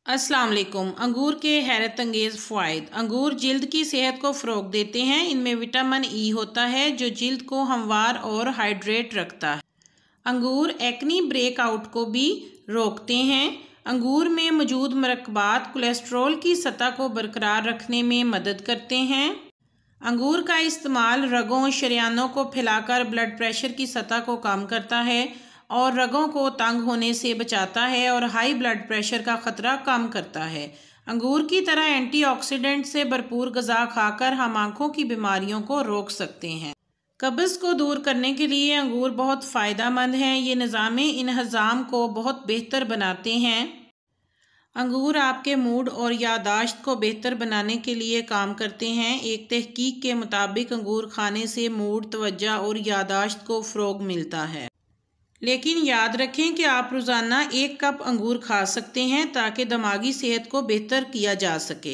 अस्सलाम वालेकुम। अंगूर के हैरत अंगेज़ फ़वाइद। अंगूर जिल्द की सेहत को फ़रोग़ देते हैं। इनमें विटामिन ई होता है जो जिल्द को हमवार और हाइड्रेट रखता है। अंगूर एक्नी ब्रेकआउट को भी रोकते हैं। अंगूर में मौजूद मरकबात कोलेस्ट्रॉल की सतह को बरकरार रखने में मदद करते हैं। अंगूर का इस्तेमाल रगों शरियानों को फैलाकर ब्लड प्रेशर की सतह को कम करता है और रगों को तंग होने से बचाता है और हाई ब्लड प्रेशर का ख़तरा कम करता है। अंगूर की तरह एंटीऑक्सीडेंट से भरपूर ग़िज़ा खाकर हम आँखों की बीमारियों को रोक सकते हैं। कब्ज़ को दूर करने के लिए अंगूर बहुत फ़ायदेमंद हैं। ये निज़ाम इंहज़ाम को बहुत बेहतर बनाते हैं। अंगूर आपके मूड और याददाश्त को बेहतर बनाने के लिए काम करते हैं। एक तहकीक के मुताबिक अंगूर खाने से मूड, तवज्जो और याददाश्त को फ़रोग़ मिलता है। लेकिन याद रखें कि आप रोज़ाना 1 कप अंगूर खा सकते हैं ताकि दिमागी सेहत को बेहतर किया जा सके।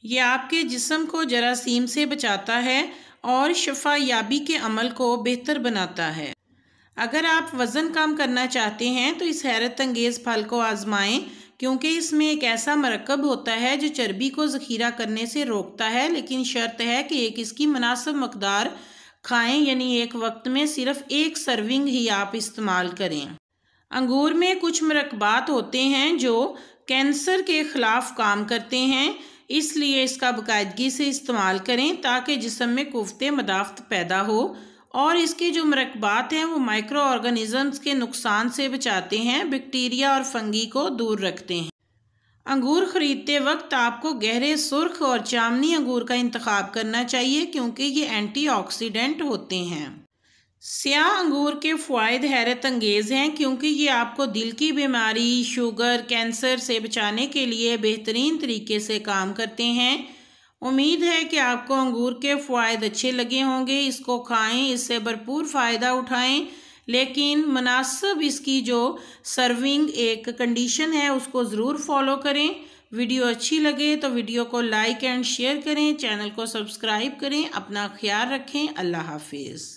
ये आपके जिस्म को जरासीम से बचाता है और शफा याबी के अमल को बेहतर बनाता है। अगर आप वज़न कम करना चाहते हैं तो इस हैरत अंगेज़ फल को आजमाएं, क्योंकि इसमें एक ऐसा मरकब होता है जो चर्बी को ज़ख़ीरा करने से रोकता है, लेकिन शर्त है कि एक इसकी मुनासिब मकदार खाएं, यानी एक वक्त में सिर्फ 1 सर्विंग ही आप इस्तेमाल करें। अंगूर में कुछ मरकबात होते हैं जो कैंसर के ख़िलाफ़ काम करते हैं, इसलिए इसका बाकायदगी से इस्तेमाल करें ताकि जिस्म में कुव्वत मदाफ़त पैदा हो और इसके जो मरकबात हैं वो माइक्रो ऑर्गेनिज़म्स के नुकसान से बचाते हैं, बैक्टीरिया और फंगी को दूर रखते हैं। अंगूर ख़रीदते वक्त आपको गहरे सुर्ख और जामनी अंगूर का इंतखाब करना चाहिए क्योंकि ये एंटीऑक्सीडेंट होते हैं। स्याह अंगूर के फ़वाइद हैरत अंगेज़ हैं क्योंकि ये आपको दिल की बीमारी, शुगर, कैंसर से बचाने के लिए बेहतरीन तरीके से काम करते हैं। उम्मीद है कि आपको अंगूर के फ़वाइद अच्छे लगे होंगे। इसको खाएं, इससे भरपूर फ़ायदा उठाएं, लेकिन मुनासिब इसकी जो सर्विंग एक कंडीशन है उसको ज़रूर फॉलो करें। वीडियो अच्छी लगे तो वीडियो को लाइक एंड शेयर करें, चैनल को सब्सक्राइब करें। अपना ख्याल रखें। अल्लाह हाफिज़।